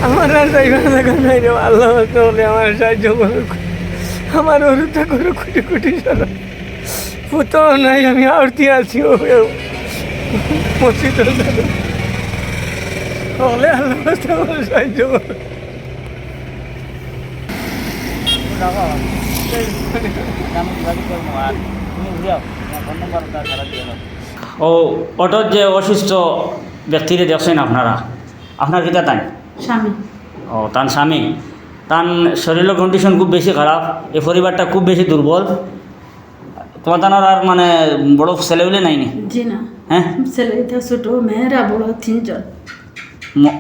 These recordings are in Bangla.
আমার আর যাইবার দেখা নাই রে, আল্লাহ হলে আমার সাহায্য করুক। আমার অরুতা করে কোটি কোটি সারা পুতও নাই, আমি আরতি আছি ও মসজিদ হলে আল্লাহ আমার সাহায্য করুক। ও অটোর যে অসুস্থ ব্যক্তিরে দেখছেন আপনারা, আপনার কিতা তাই স্বামী ও তার স্বামী, তার শরীরের কন্ডিশন খুব বেশি খারাপ, এই পরিবারটা খুব বেশি দুর্বল। তোমার তানার আর মানে বড় ছেলেগুলি নাইনি? জি না, হ্যাঁ, ছেলেটা ছোট, মেয়েরা বড়, তিনজন।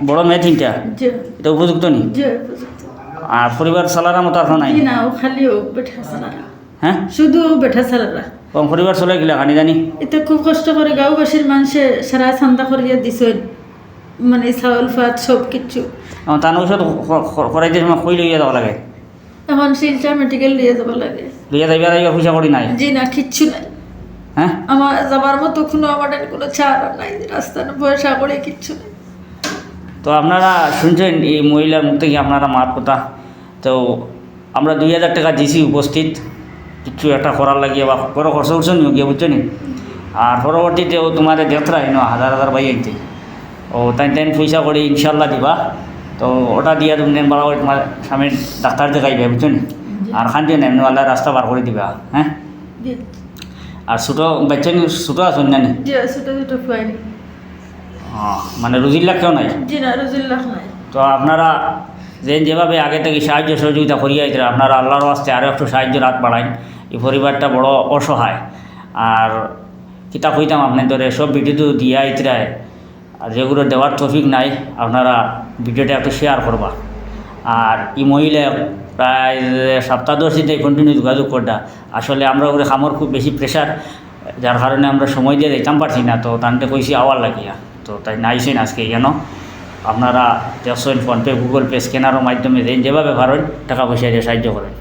বড় মেয়ে তিনটা, যে এটা উপযুক্ত নি? যে আর পরিবার চালার মতো আপনার নাই? জি না, ও খালি ও বেঠা সালারা, হ্যাঁ, শুধু বেঠা সালারা। কম পরিবার চলে গেলে খানি জানি। এটা খুব কষ্ট করে গাঁওবাসীর মানুষে সারা চান্দা করিয়া দিছে, মানে চাউল ফাত সব কিছু। তার ঔষধ করাইতে সময় কই লইয়া যাওয়া লাগে? এখন শিলচর মেডিকেল নিয়ে যাব লাগে। লইয়া যাইবা যাইবা পয়সা করি নাই? জি না, কিচ্ছু নাই। হ্যাঁ, আমার যাবার মতো কোনো আমাদের কোনো ছাড় নাই, রাস্তার পয়সা করে কিচ্ছু নেই। তো আপনারা শুনছেন এই মহিলার মুখ থেকে আপনারা মার কথা। তো আমরা 2000 টাকা দিছি উপস্থিত, কিছু একটা করার লাগিয়ে বা বড় খরচ উঠছে নি গিয়ে, বুঝছো নি? আর পরবর্তীতেও তোমার দেখতে রাখি না হাজার হাজার বাই আইতে, ও তাই পয়সা করে ইনশাল্লাহ দিবা। তো ওটা দিয়ে তুমি বলা তোমার স্বামীর ডাক্তার দেখাইবে, বুঝছো নি? আর খান্তি না এমনি আল্লাহ রাস্তা বার করে দিবা। হ্যাঁ, জি আর ছোটো বাচ্চা ছোটো আসুন না নি? জি, ছোট ছোট ফুয়াইনি। মানে রুজিল্লা কেউ নাই? জি না, রোজুল্লাহ নাই। তো আপনারা যেভাবে আগে থেকে সাহায্য সহযোগিতা করিয়া দিলেন, আপনারা আল্লাহর আস্তে আরও একটু সাহায্য রাত বাড়াইন। এই পরিবারটা বড় অসহায়। আর কিতাব হইতাম আপনার ধরে সব ভিডিও দিয়া ইতরায়, আর যেগুলো দেওয়ার টপিক নাই আপনারা ভিডিওটা একটু শেয়ার করবা। আর এই মহিলা প্রায় 7-10 দিন কন্টিনিউ যোগাযোগ করটা। আসলে আমরা ওগুলো খামর খুব বেশি প্রেশার, যার কারণে আমরা সময় দিয়ে দিতাম পারছি না। তো তানতে কইছি আওয়ার লাগিয়া, তো তাই নাইছেন আজকে কেন। আপনারা দেখছেন ফোনপে, গুগল পে, স্ক্যানারের মাধ্যমে যেভাবে পারেন টাকা পয়সা দিয়ে সাহায্য করেন।